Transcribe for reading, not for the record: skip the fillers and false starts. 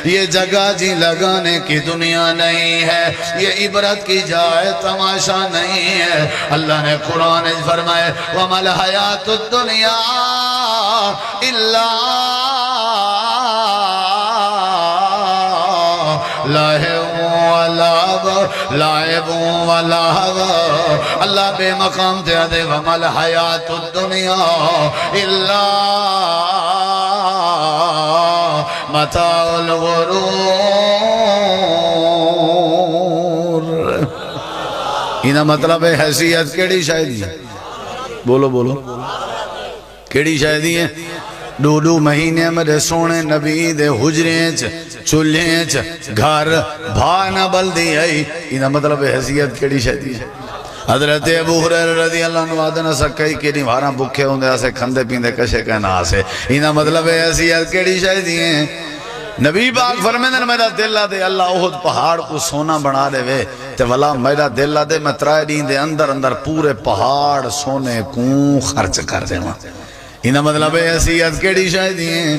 یہ جگہ جی لگانے کی دنیا نہیں ہے، یہ عبرت کی جائے تماشا نہیں ہے۔ اللہ نے قرآن فرمائے وَمَا الْحَيَاةُ الدُّنْيَا إِلَّا لَعِبٌ وَلَهْوٌ۔ اللہ بے مقام تے دے وَمَا الْحَيَاةُ الدُّنْيَا إِلَّا مَتَاعُ الْغُرُورِ۔ انہا مطلب ہے حیثیت کیڑی شاہدی ہے؟ بولو بولو کیڑی شاہدی ہے؟ ڈوڈو مہینے میرے سونے نبی دے حجریں چولہیں گھر بھانا بلدی آئی۔ انہا مطلب حیثیت کیڑی شاہدی ہے؟ حضرت ابو ہریرہ رضی اللہ عنہ آدھنا سکائی کہ نہیں بھارا بکھے ہوندے آسے کھندے پیندے کشے کہنا آسے۔ انہا مطلب حیثیت کیڑی شاہدی ہیں؟ نبی پاک فرمیدن میرا دل دے اللہ احد پہاڑ کو سونا بنا دے وے تے والا میرا دل دے میں ترائے دین دے اندر پورے پہاڑ سونے کو خرچ کر دے وہاں۔ انہا مطلب حیثیت کیڑی شاہدی ہیں؟